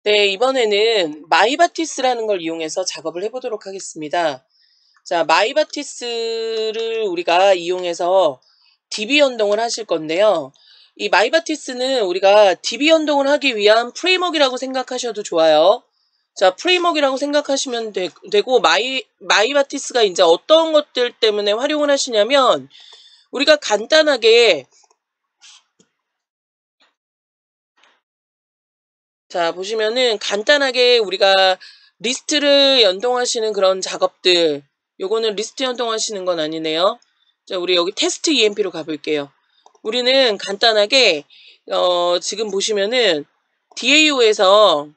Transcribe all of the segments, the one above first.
네, 이번에는 마이바티스라는 걸 이용해서 작업을 해보도록 하겠습니다. 자, 마이바티스를 우리가 이용해서 DB 연동을 하실 건데요. 이 마이바티스는 우리가 DB 연동을 하기 위한 프레임워크라고 생각하셔도 좋아요. 자, 프레임워크라고 생각하시면 되고, 마이바티스가 이제 어떤 것들 때문에 활용을 하시냐면, 우리가 간단하게, 자, 보시면은 간단하게 우리가 리스트를 연동하시는 그런 작업들, 요거는 리스트 연동하시는 건 아니네요. 자, 우리 여기 테스트 EMP로 가볼게요. 우리는 간단하게, 지금 보시면은 DAO에서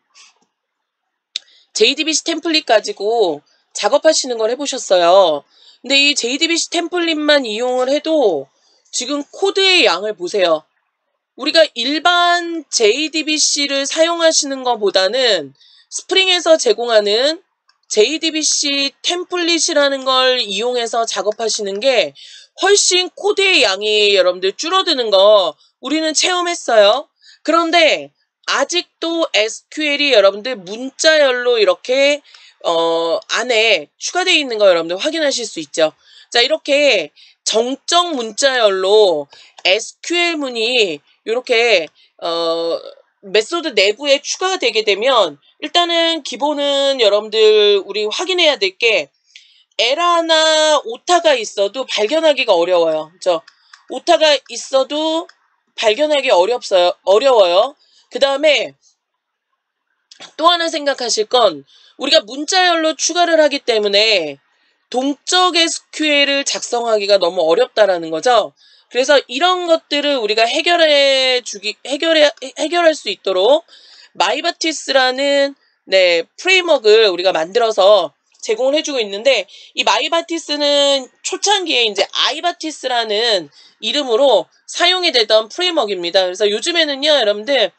JDBC 템플릿 가지고 작업하시는 걸 해보셨어요. 근데 이 JDBC 템플릿만 이용을 해도 지금 코드의 양을 보세요. 우리가 일반 JDBC를 사용하시는 것보다는 스프링에서 제공하는 JDBC 템플릿이라는 걸 이용해서 작업하시는 게 훨씬 코드의 양이 여러분들 줄어드는 거 우리는 체험했어요. 그런데 아직도 SQL이 여러분들 문자열로 이렇게 안에 추가되어 있는 거 여러분들 확인하실 수 있죠. 자, 이렇게 정적 문자열로 SQL문이 이렇게 메소드 내부에 추가가 되게 되면 일단은 기본은 여러분들 우리 확인해야 될 게 에라나 오타가 있어도 발견하기가 어려워요. 그렇죠? 오타가 있어도 발견하기 어려워요. 그 다음에 또 하나 생각하실 건 우리가 문자열로 추가를 하기 때문에 동적 SQL을 작성하기가 너무 어렵다라는 거죠. 그래서 이런 것들을 우리가 해결할 수 있도록 마이바티스라는 프레임워크를 우리가 만들어서 제공을 해주고 있는데, 이 마이바티스는 초창기에 이제 아이바티스라는 이름으로 사용이 되던 프레임워크입니다. 그래서 요즘에는요, 여러분들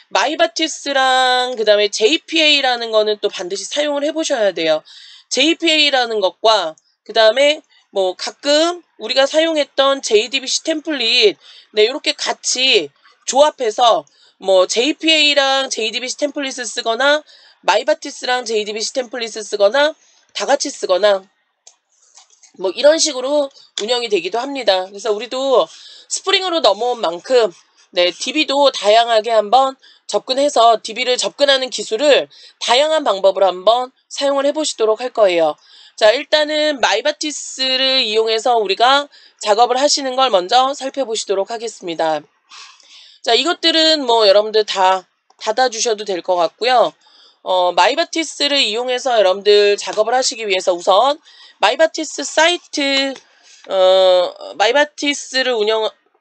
마이바티스랑 그 다음에 JPA라는 거는 또 반드시 사용을 해보셔야 돼요. JPA라는 것과 그 다음에 뭐 가끔 우리가 사용했던 JDBC 템플릿 이렇게 같이 조합해서 뭐 JPA랑 JDBC 템플릿을 쓰거나 마이바티스랑 JDBC 템플릿을 쓰거나 다 같이 쓰거나 뭐 이런 식으로 운영이 되기도 합니다. 그래서 우리도 스프링으로 넘어온 만큼 DB도 다양하게 한번 접근해서 DB를 접근하는 기술을 다양한 방법으로 한번 사용을 해보시도록 할 거예요. 자, 일단은 마이바티스를 이용해서 우리가 작업을 하시는 걸 먼저 살펴보시도록 하겠습니다. 자, 이것들은 뭐 여러분들 다 닫아주셔도 될 것 같고요. 마이바티스를 이용해서 여러분들 작업을 하시기 위해서 우선 마이바티스 사이트,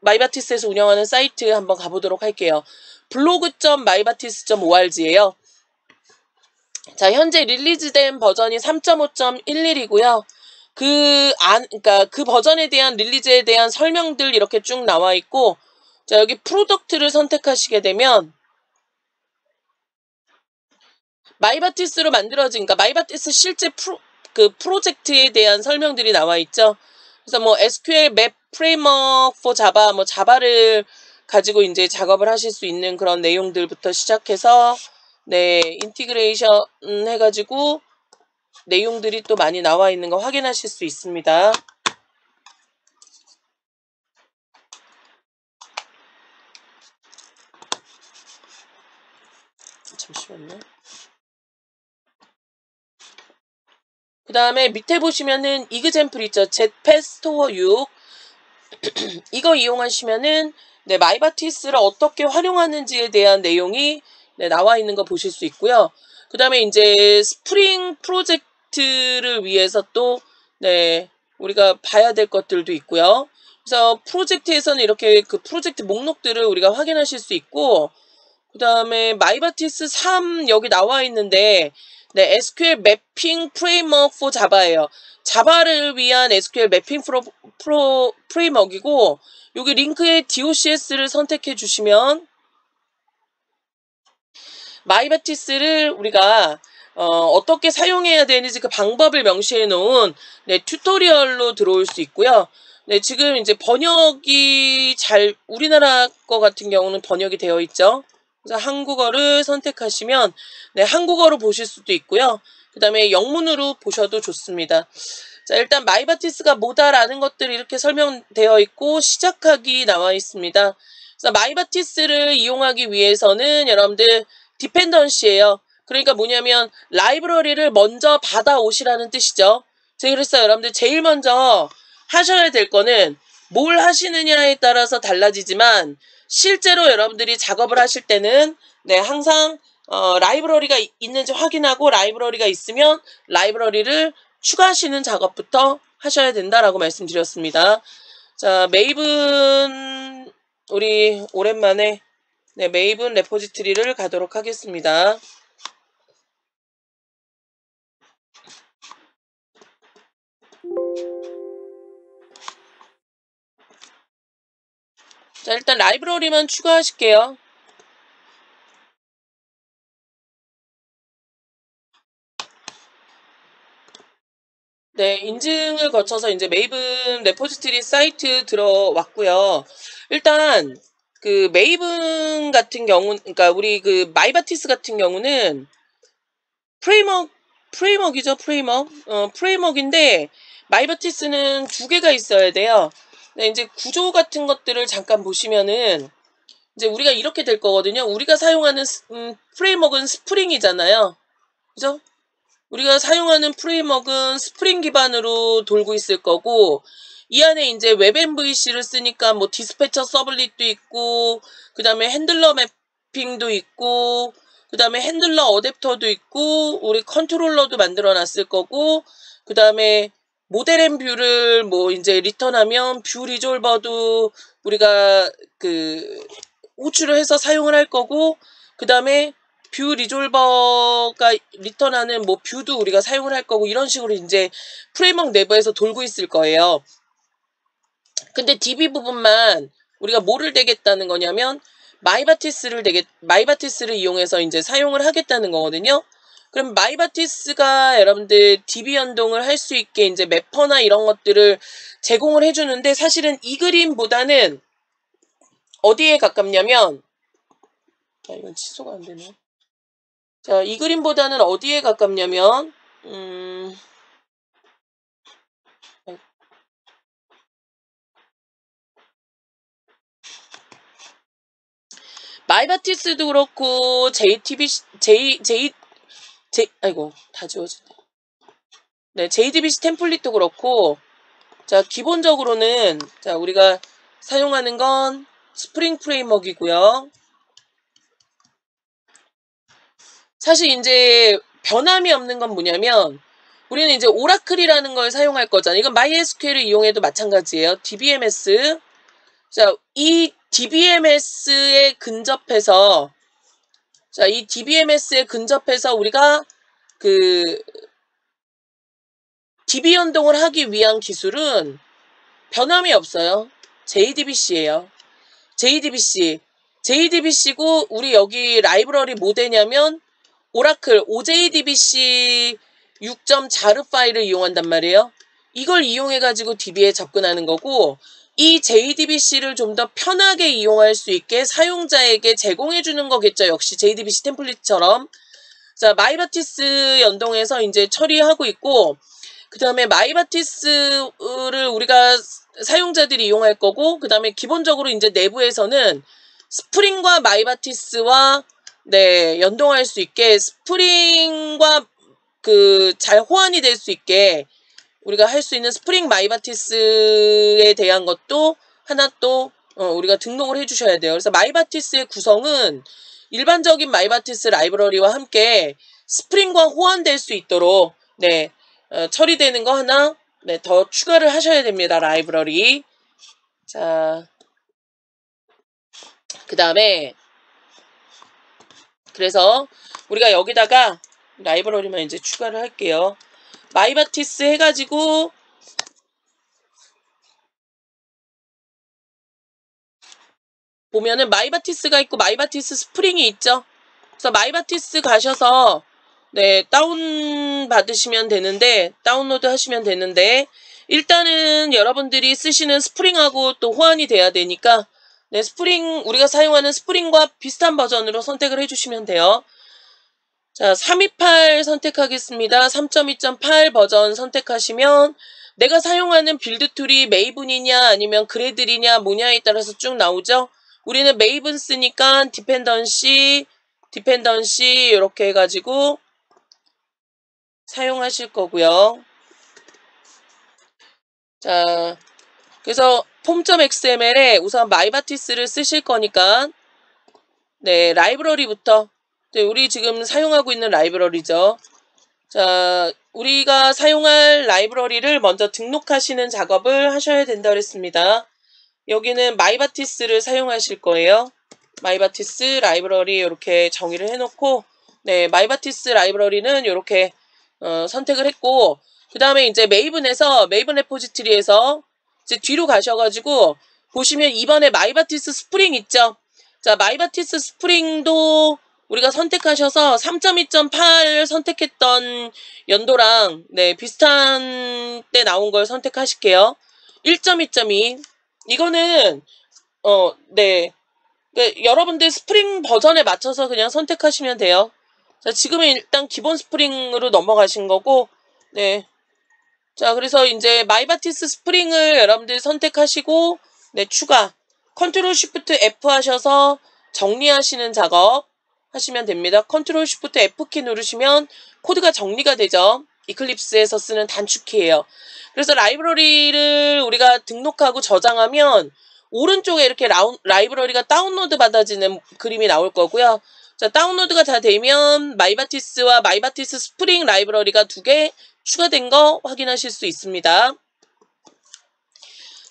마이바티스에서 운영하는 사이트 한번 가보도록 할게요. blog.mybatis.org예요. 자, 현재 릴리즈된 버전이 3.5.11이고요. 그러니까 그 버전에 대한 릴리즈에 대한 설명들 이렇게 쭉 나와 있고, 자, 여기 프로덕트를 선택하시게 되면 마이바티스로 만들어진, 그러니까 마이바티스 실제 프로젝트에 대한 설명들이 나와 있죠. 그래서 뭐 SQL 맵 프레임워크 for 자바, 뭐 자바를 가지고 이제 작업을 하실 수 있는 그런 내용들부터 시작해서 인티그레이션 해가지고 내용들이 또 많이 나와 있는 거 확인하실 수 있습니다. 잠시만요. 그 다음에 밑에 보시면은 이그젬플 있죠. jetpack 6 이거 이용하시면은 마이바티스를 어떻게 활용하는지에 대한 내용이 나와 있는 거 보실 수 있고요. 그 다음에 이제 스프링 프로젝트를 위해서 또 우리가 봐야 될 것들도 있고요. 그래서 프로젝트에서는 이렇게 그 프로젝트 목록들을 우리가 확인하실 수 있고, 그 다음에 마이바티스 3 여기 나와 있는데 SQL 매핑 프레임워크 for 자바예요. 자바를 위한 SQL 매핑 프레임워크이고, 여기 링크에 DOCS를 선택해 주시면 마이바티스를 우리가 어떻게 사용해야 되는지 그 방법을 명시해 놓은 튜토리얼로 들어올 수 있고요. 지금 이제 번역이 우리나라 거 같은 경우는 번역이 되어 있죠. 그래서 한국어를 선택하시면 네, 한국어로 보실 수도 있고요. 그 다음에 영문으로 보셔도 좋습니다. 자, 일단 마이바티스가 뭐다라는 것들이 이렇게 설명되어 있고 시작하기 나와 있습니다. 그래서 마이바티스를 이용하기 위해서는 여러분들 디펜던시예요. 그러니까 뭐냐면 라이브러리를 먼저 받아오시라는 뜻이죠. 제가 그랬어요. 여러분들 제일 먼저 하셔야 될 거는 뭘 하시느냐에 따라서 달라지지만 실제로 여러분들이 작업을 하실 때는 네, 항상 라이브러리가 있는지 확인하고 라이브러리가 있으면 라이브러리를 추가하시는 작업부터 하셔야 된다라고 말씀드렸습니다. 자, 메이븐 우리 오랜만에 네, 메이븐 레포지토리를 가도록 하겠습니다. 자, 일단 라이브러리만 추가하실게요. 네, 인증을 거쳐서 이제 메이븐 레포지토리 사이트 들어왔고요. 일단 그 메이븐 같은 경우, 그러니까 우리 그 마이바티스 같은 경우는 프레임워크이죠, 프레임워크인데 마이바티스는 두 개가 있어야 돼요. 네, 이제 구조 같은 것들을 잠깐 보시면은 이제 우리가 이렇게 될 거거든요. 우리가 사용하는 프레임워크는 스프링이잖아요. 그죠? 우리가 사용하는 프레임워크는 스프링 기반으로 돌고 있을 거고 이 안에 이제 웹MVC를 쓰니까 뭐 디스패처 서블릿도 있고 그 다음에 핸들러 매핑도 있고 그 다음에 핸들러 어댑터도 있고 우리 컨트롤러도 만들어 놨을 거고 그 다음에 모델 앤 뷰를 뭐 이제 리턴하면 뷰 리졸버도 우리가 그 호출을 해서 사용을 할 거고 그 다음에 뷰 리졸버가 리턴하는 뭐 뷰도 우리가 사용을 할 거고 이런 식으로 이제 프레임워크 내부에서 돌고 있을 거예요. 근데 DB 부분만 우리가 뭐를 대겠다는 거냐면 마이바티스를 이용해서 이제 사용을 하겠다는 거거든요. 그럼 마이바티스가 여러분들 DB 연동을 할 수 있게 이제 매퍼나 이런 것들을 제공을 해주는데 사실은 이 그림보다는 어디에 가깝냐면 이건 취소가 안 되네. 자, 이 그림보다는 어디에 가깝냐면 마이바티스도 그렇고 아이고 다 지워지네. 네, JDBC 템플릿도 그렇고 자, 기본적으로는 자, 우리가 사용하는 건 스프링 프레임워크이고요. 사실 이제 변함이 없는 건 뭐냐면 우리는 이제 오라클이라는 걸 사용할 거잖아요. 이건 MySQL을 이용해도 마찬가지예요. DBMS. 자, 이 DBMS에 근접해서 이 DBMS에 근접해서 우리가 그 DB 연동을 하기 위한 기술은 변함이 없어요. JDBC예요. JDBC고 우리 여기 라이브러리 뭐 되냐면 오라클 OJDBC 6.자르 파일을 이용한단 말이에요. 이걸 이용해가지고 DB에 접근하는 거고 이 JDBC를 좀 더 편하게 이용할 수 있게 사용자에게 제공해주는 거겠죠. 역시 JDBC 템플릿처럼. 자, 마이바티스 연동해서 이제 처리하고 있고 그 다음에 마이바티스를 우리가 사용자들이 이용할 거고 그 다음에 기본적으로 이제 내부에서는 스프링과 마이바티스와 네, 연동할 수 있게 스프링과 그 잘 호환이 될 수 있게 우리가 할 수 있는 스프링 마이바티스에 대한 것도 하나 또 우리가 등록을 해주셔야 돼요. 그래서 마이바티스의 구성은 일반적인 마이바티스 라이브러리와 함께 스프링과 호환될 수 있도록 네, 처리되는 거 하나 네, 더 추가를 하셔야 됩니다. 라이브러리. 자, 그 다음에 그래서 우리가 여기다가 라이브러리만 이제 추가를 할게요. 마이바티스 해가지고 보면은 마이바티스가 있고 마이바티스 스프링이 있죠. 그래서 마이바티스 가셔서 네, 다운 받으시면 되는데 다운로드 하시면 되는데 일단은 여러분들이 쓰시는 스프링하고 또 호환이 돼야 되니까 네, 스프링, 우리가 사용하는 스프링과 비슷한 버전으로 선택을 해주시면 돼요. 자, 328 선택하겠습니다. 3.2.8 버전 선택하시면 내가 사용하는 빌드 툴이 메이븐이냐 아니면 그래들이냐 뭐냐에 따라서 쭉 나오죠. 우리는 메이븐 쓰니까 디펜던시 이렇게 해가지고 사용하실 거고요. 자, 그래서 폼.xml에 우선 마이바티스를 쓰실 거니까 네, 라이브러리부터 네, 우리 지금 사용하고 있는 라이브러리죠. 자, 우리가 사용할 라이브러리를 먼저 등록하시는 작업을 하셔야 된다 그랬습니다. 여기는 마이바티스를 사용하실 거예요. 마이바티스 라이브러리 이렇게 정의를 해놓고 네, 마이바티스 라이브러리는 이렇게 선택을 했고 그 다음에 이제 메이븐에서 메이븐 레포지토리에서 이제 뒤로 가셔가지고 보시면 이번에 마이바티스 스프링 있죠. 자, 마이바티스 스프링도 우리가 선택하셔서 3.2.8 선택했던 연도랑 네, 비슷한 때 나온 걸 선택하실게요. 1.2.2 이거는 네, 여러분들 스프링 버전에 맞춰서 그냥 선택하시면 돼요. 자, 지금은 일단 기본 스프링으로 넘어가신 거고 네. 자, 그래서 이제 마이바티스 스프링을 여러분들이 선택하시고 네, 추가 컨트롤 쉬프트 F 하셔서 정리하시는 작업 하시면 됩니다. 컨트롤 쉬프트 F키 누르시면 코드가 정리가 되죠. 이클립스에서 쓰는 단축키예요. 그래서 라이브러리를 우리가 등록하고 저장하면 오른쪽에 이렇게 라이브러리가 다운로드 받아지는 그림이 나올 거고요. 자, 다운로드가 다 되면 마이바티스와 마이바티스 스프링 라이브러리가 2개 추가된 거 확인하실 수 있습니다.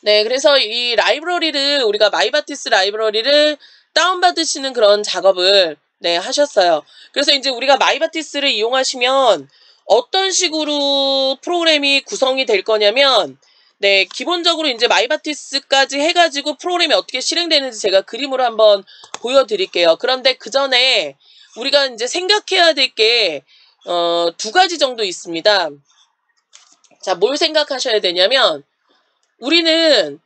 네, 그래서 이 라이브러리를 우리가 마이바티스 라이브러리를 다운받으시는 그런 작업을 네, 하셨어요. 그래서 이제 우리가 마이바티스를 이용하시면 어떤 식으로 프로그램이 구성이 될 거냐면 네, 기본적으로 이제 마이바티스까지 해가지고 프로그램이 어떻게 실행되는지 제가 그림으로 한번 보여드릴게요. 그런데 그 전에 우리가 이제 생각해야 될 게 2가지 정도 있습니다. 자, 뭘 생각하셔야 되냐면 우리는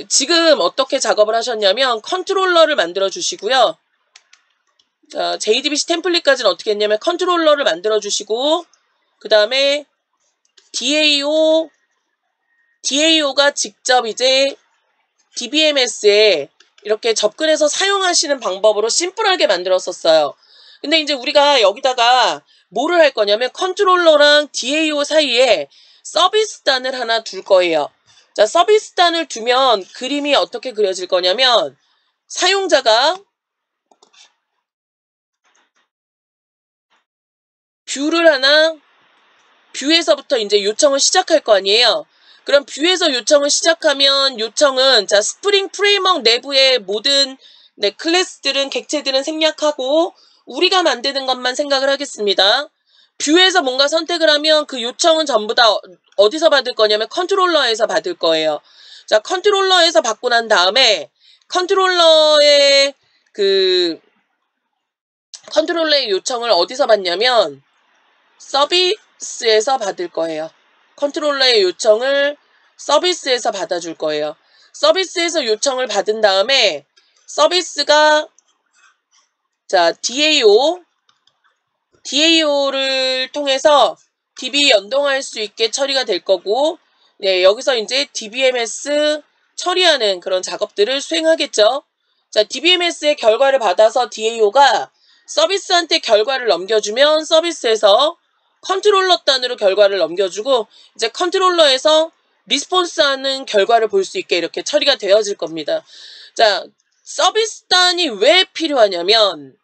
지금 어떻게 작업을 하셨냐면 컨트롤러를 만들어 주시고요. 자, JDBC 템플릿까지는 어떻게 했냐면 컨트롤러를 만들어 주시고 그 다음에 DAO가 직접 이제 DBMS에 이렇게 접근해서 사용하시는 방법으로 심플하게 만들었었어요. 근데 이제 우리가 여기다가 뭐를 할 거냐면 컨트롤러랑 DAO 사이에 서비스단을 하나 둘 거예요. 자, 서비스단을 두면 그림이 어떻게 그려질 거냐면 사용자가 뷰에서부터 이제 요청을 시작할 거 아니에요. 그럼 뷰에서 요청을 시작하면 요청은 자, 스프링 프레임워크 내부의 모든 네, 클래스들은 객체들은 생략하고 우리가 만드는 것만 생각을 하겠습니다. 뷰에서 뭔가 선택을 하면 그 요청은 전부 다 어디서 받을 거냐면 컨트롤러에서 받을 거예요. 자, 컨트롤러에서 받고 난 다음에 컨트롤러의 요청을 어디서 받냐면 서비스에서 받을 거예요. 컨트롤러의 요청을 서비스에서 받아줄 거예요. 서비스에서 요청을 받은 다음에 서비스가 자, DAO를 통해서 DB 연동할 수 있게 처리가 될 거고 네, 여기서 이제 DBMS 처리하는 그런 작업들을 수행하겠죠. 자, DBMS의 결과를 받아서 DAO가 서비스한테 결과를 넘겨주면 서비스에서 컨트롤러 단으로 결과를 넘겨주고 이제 컨트롤러에서 리스폰스하는 결과를 볼 수 있게 이렇게 처리가 되어질 겁니다. 자, 서비스 단이 왜 필요하냐면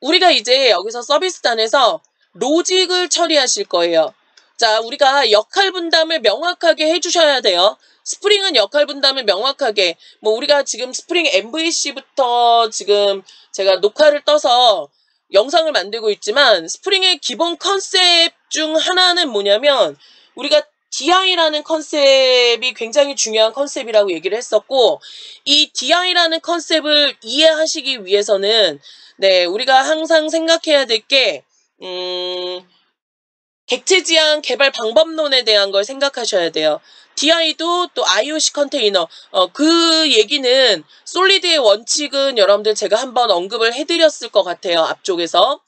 우리가 이제 여기서 서비스 단에서 로직을 처리하실 거예요. 자, 우리가 역할 분담을 명확하게 해주셔야 돼요. 스프링은 역할 분담을 명확하게 우리가 지금 스프링 MVC부터 지금 제가 녹화를 떠서 영상을 만들고 있지만 스프링의 기본 컨셉 중 하나는 뭐냐면 우리가 DI라는 컨셉이 굉장히 중요한 컨셉이라고 얘기를 했었고 이 DI라는 컨셉을 이해하시기 위해서는 네, 우리가 항상 생각해야 될 게 객체 지향 개발 방법론에 대한 걸 생각하셔야 돼요. DI도 또 IOC 컨테이너, 그 얘기는 솔리드의 원칙은 여러분들 제가 한번 언급을 해드렸을 것 같아요. 앞쪽에서.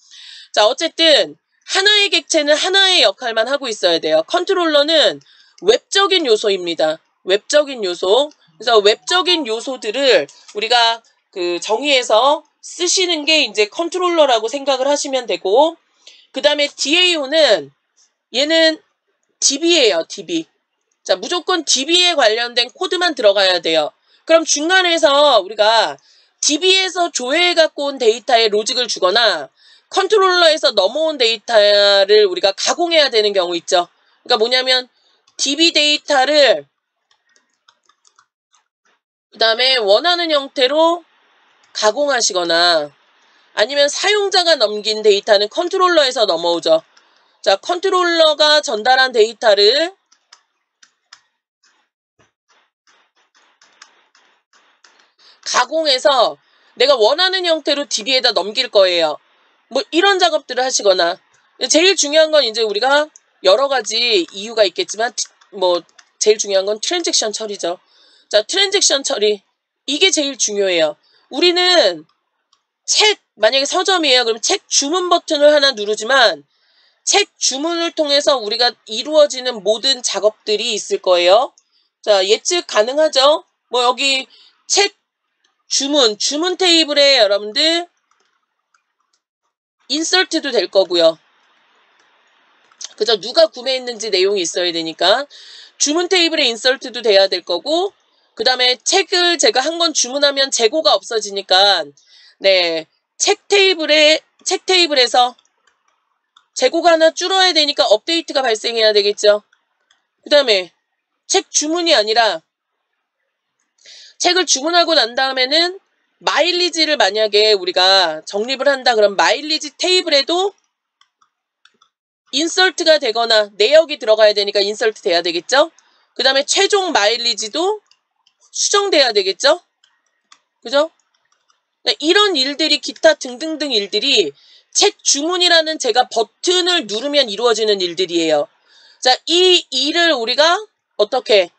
자, 어쨌든 하나의 객체는 하나의 역할만 하고 있어야 돼요. 컨트롤러는 웹적인 요소입니다. 웹적인 요소. 그래서 웹적인 요소들을 우리가 그 정의해서 쓰시는 게 이제 컨트롤러라고 생각을 하시면 되고, 그 다음에 DAO는 얘는 DB예요, DB. 자, 무조건 DB에 관련된 코드만 들어가야 돼요. 그럼 중간에서 우리가 DB에서 조회해 갖고 온 데이터에 로직을 주거나 컨트롤러에서 넘어온 데이터를 우리가 가공해야 되는 경우 있죠. 그러니까 뭐냐면 DB 데이터를 그 다음에 원하는 형태로 가공하시거나 아니면 사용자가 넘긴 데이터는 컨트롤러에서 넘어오죠. 자, 컨트롤러가 전달한 데이터를 가공해서 내가 원하는 형태로 DB에다 넘길 거예요. 뭐 이런 작업들을 하시거나, 제일 중요한 건 이제 우리가 여러 가지 이유가 있겠지만 뭐 제일 중요한 건 트랜잭션 처리죠. 자, 트랜잭션 처리, 이게 제일 중요해요. 우리는 책, 만약에 서점이에요. 그럼 책 주문 버튼을 하나 누르지만 책 주문을 통해서 우리가 이루어지는 모든 작업들이 있을 거예요. 자, 예측 가능하죠? 뭐 여기 책 주문 테이블에 여러분들 인설트도 될 거고요. 그죠? 누가 구매했는지 내용이 있어야 되니까 주문 테이블에 인설트도 돼야 될 거고, 그 다음에 책을 제가 한 권 주문하면 재고가 없어지니까 네, 책 테이블에서 재고가 하나 줄어야 되니까 업데이트가 발생해야 되겠죠. 그 다음에 책 주문이 아니라 책을 주문하고 난 다음에는 마일리지를 만약에 우리가 적립을 한다 그럼 마일리지 테이블에도 인설트가 되거나 내역이 들어가야 되니까 인설트 돼야 되겠죠. 그 다음에 최종 마일리지도 수정돼야 되겠죠. 그죠? 네, 이런 일들이 기타 등등등 일들이 책 주문이라는 제가 버튼을 누르면 이루어지는 일들이에요. 자, 이 일을 우리가 어떻게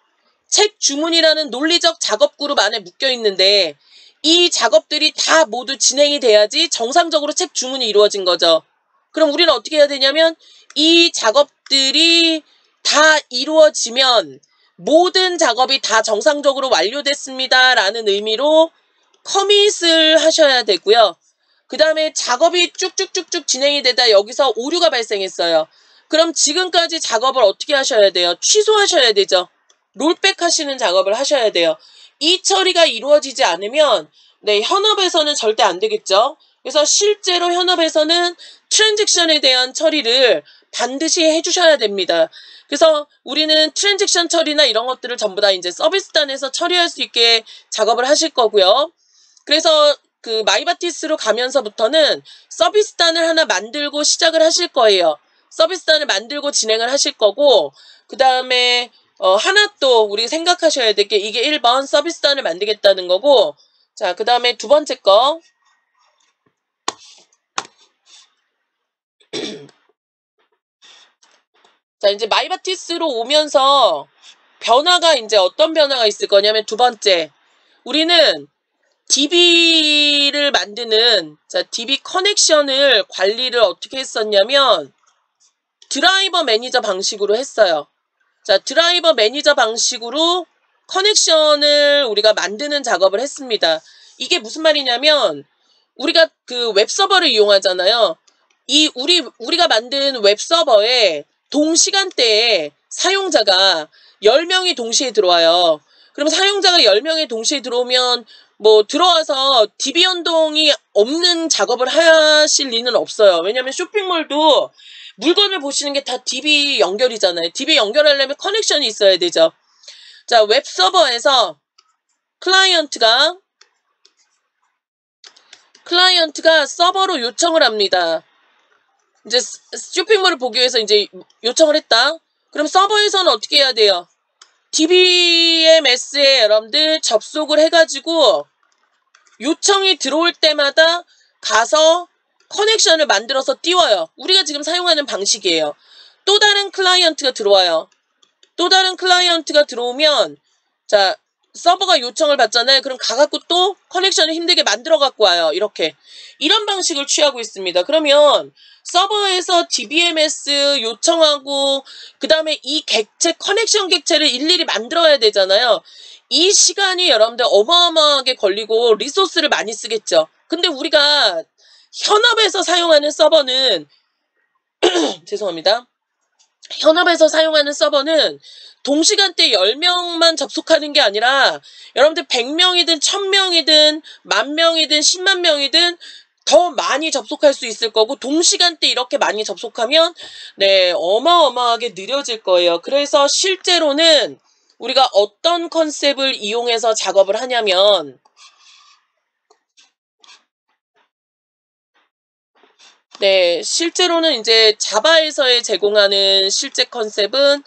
책 주문이라는 논리적 작업 그룹 안에 묶여 있는데 이 작업들이 다 모두 진행이 돼야지 정상적으로 책 주문이 이루어진 거죠. 그럼 우리는 어떻게 해야 되냐면 이 작업들이 다 이루어지면 모든 작업이 다 정상적으로 완료됐습니다 라는 의미로 커밋을 하셔야 되고요. 그 다음에 작업이 쭉쭉쭉쭉 진행이 되다 여기서 오류가 발생했어요. 그럼 지금까지 작업을 어떻게 하셔야 돼요? 취소하셔야 되죠. 롤백 하시는 작업을 하셔야 돼요. 이 처리가 이루어지지 않으면 네, 현업에서는 절대 안 되겠죠. 그래서 실제로 현업에서는 트랜잭션에 대한 처리를 반드시 해주셔야 됩니다. 그래서 우리는 트랜잭션 처리나 이런 것들을 전부 다 이제 서비스단에서 처리할 수 있게 작업을 하실 거고요. 그래서 그 마이바티스로 가면서부터는 서비스단을 하나 만들고 시작을 하실 거예요. 서비스단을 만들고 진행을 하실 거고, 그 다음에 하나 또 우리 생각하셔야 될 게 이게 1번 서비스단을 만들겠다는 거고, 자, 그 다음에 두 번째 거. 자, 이제 마이바티스로 오면서 변화가 이제 어떤 변화가 있을 거냐면 두 번째. 우리는 DB를 만드는, 자, DB 커넥션을 관리를 어떻게 했었냐면 드라이버 매니저 방식으로 했어요. 자, 드라이버 매니저 방식으로 커넥션을 우리가 만드는 작업을 했습니다. 이게 무슨 말이냐면 우리가 그 웹서버를 이용하잖아요. 우리가 만든 웹서버에 동시간대에 사용자가 10명이 동시에 들어와요. 그럼 사용자가 10명이 동시에 들어오면 뭐 들어와서 DB 연동이 없는 작업을 하실 리는 없어요. 왜냐면 쇼핑몰도 물건을 보시는 게 다 DB 연결이잖아요. DB 연결하려면 커넥션이 있어야 되죠. 자, 웹서버에서 클라이언트가 서버로 요청을 합니다. 이제 쇼핑몰을 보기 위해서 이제 요청을 했다. 그럼 서버에서는 어떻게 해야 돼요? DBMS에 여러분들 접속을 해가지고 요청이 들어올 때마다 가서 커넥션을 만들어서 띄워요. 우리가 지금 사용하는 방식이에요. 또 다른 클라이언트가 들어와요. 또 다른 클라이언트가 들어오면 자 서버가 요청을 받잖아요. 그럼 가갖고 또 커넥션을 힘들게 만들어 갖고 와요. 이런 방식을 취하고 있습니다. 그러면 서버에서 DBMS 요청하고 그 다음에 이 객체 커넥션 객체를 일일이 만들어야 되잖아요. 이 시간이 여러분들 어마어마하게 걸리고 리소스를 많이 쓰겠죠. 근데 우리가 현업에서 사용하는 서버는 죄송합니다. 현업에서 사용하는 서버는 동시간대 10명만 접속하는 게 아니라 여러분들 100명이든 1000명이든 10,000명이든 10만 명이든 더 많이 접속할 수 있을 거고 동시간대 이렇게 많이 접속하면 네 어마어마하게 느려질 거예요. 그래서 실제로는 우리가 어떤 컨셉을 이용해서 작업을 하냐면 네, 실제로는 이제 자바에서의 제공하는 실제 컨셉은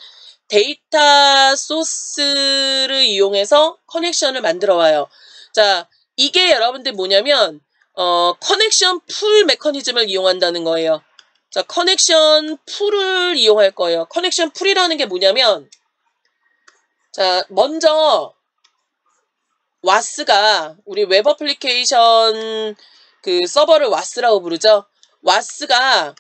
데이터 소스를 이용해서 커넥션을 만들어 와요. 자, 이게 여러분들 뭐냐면 커넥션 풀 메커니즘을 이용한다는 거예요. 자, 커넥션 풀을 이용할 거예요. 커넥션 풀이라는 게 뭐냐면 자, 먼저 와스가 우리 웹 어플리케이션 그 서버를 와스라고 부르죠. 와스가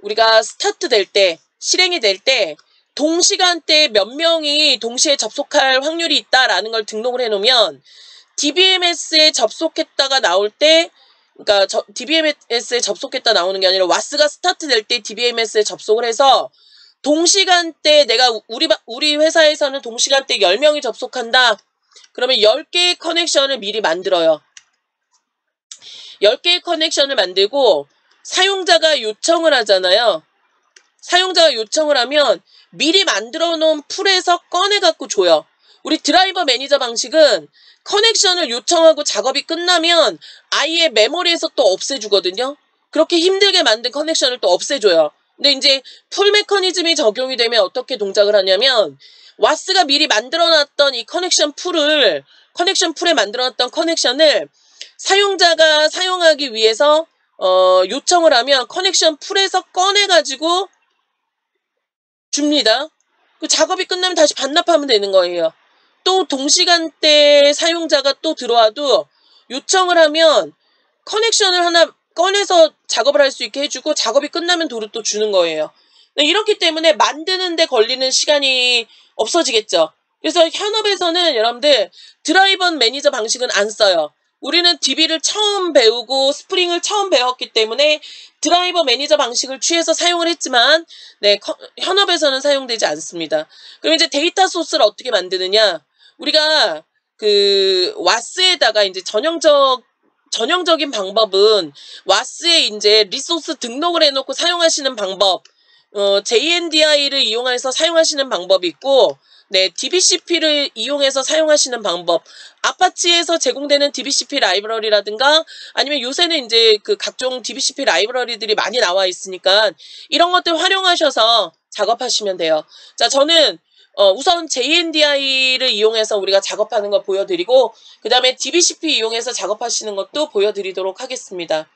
우리가 스타트 될 때, 실행이 될 때 동시간대에 몇 명이 동시에 접속할 확률이 있다라는 걸 등록을 해놓으면 DBMS에 접속했다가 나올 때 그러니까 DBMS에 접속했다 나오는 게 아니라 와스가 스타트 될 때 DBMS에 접속을 해서 동시간대 내가 우리 회사에서는 동시간대 10명이 접속한다. 그러면 10개의 커넥션을 미리 만들어요. 10개의 커넥션을 만들고 사용자가 요청을 하잖아요. 사용자가 요청을 하면 미리 만들어 놓은 풀에서 꺼내 갖고 줘요. 우리 드라이버 매니저 방식은 커넥션을 요청하고 작업이 끝나면 아예 메모리에서 또 없애주거든요. 그렇게 힘들게 만든 커넥션을 또 없애줘요. 근데 이제 풀 메커니즘이 적용이 되면 어떻게 동작을 하냐면 와스가 미리 만들어놨던 이 커넥션 풀에 만들어놨던 커넥션을 사용자가 사용하기 위해서 요청을 하면 커넥션 풀에서 꺼내가지고 줍니다. 그 작업이 끝나면 다시 반납하면 되는 거예요. 또 동시간대 사용자가 또 들어와도 요청을 하면 커넥션을 하나 꺼내서 작업을 할 수 있게 해주고 작업이 끝나면 도로 또 주는 거예요. 이렇기 때문에 만드는 데 걸리는 시간이 없어지겠죠. 그래서 현업에서는 여러분들 드라이버 매니저 방식은 안 써요. 우리는 DB를 처음 배우고 스프링을 처음 배웠기 때문에 드라이버 매니저 방식을 취해서 사용을 했지만 네, 현업에서는 사용되지 않습니다. 그럼 이제 데이터 소스를 어떻게 만드느냐? 우리가 그 와스에다가 이제 전형적인 방법은 와스에 이제 리소스 등록을 해놓고 사용하시는 방법, JNDI를 이용해서 사용하시는 방법이 있고, 네, DBCP를 이용해서 사용하시는 방법, 아파치에서 제공되는 DBCP 라이브러리라든가 아니면 요새는 이제 그 각종 DBCP 라이브러리들이 많이 나와 있으니까 이런 것들 활용하셔서 작업하시면 돼요. 자, 저는 우선 JNDI를 이용해서 우리가 작업하는 거 보여드리고 그 다음에 DBCP 이용해서 작업하시는 것도 보여드리도록 하겠습니다.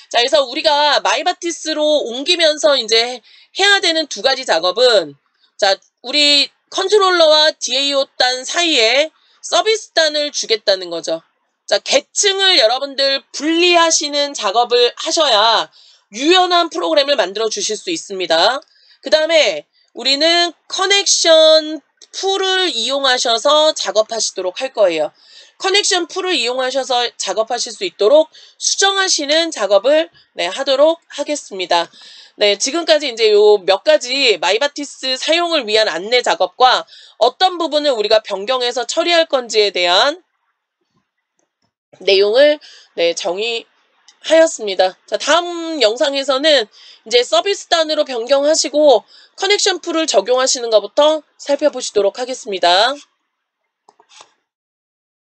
자, 그래서 우리가 마이바티스로 옮기면서 이제 해야 되는 두 가지 작업은 자, 우리 컨트롤러와 DAO 단 사이에 서비스 단을 주겠다는 거죠. 자, 계층을 여러분들 분리하시는 작업을 하셔야 유연한 프로그램을 만들어 주실 수 있습니다. 그 다음에 우리는 커넥션 풀을 이용하셔서 작업하시도록 할 거예요. 커넥션 풀을 이용하셔서 작업하실 수 있도록 수정하시는 작업을 네, 하도록 하겠습니다. 네, 지금까지 이제 요 몇 가지 마이바티스 사용을 위한 안내 작업과 어떤 부분을 우리가 변경해서 처리할 건지에 대한 내용을 네, 정의하였습니다. 자, 다음 영상에서는 이제 서비스 단으로 변경하시고 커넥션 풀을 적용하시는 것부터 살펴보시도록 하겠습니다.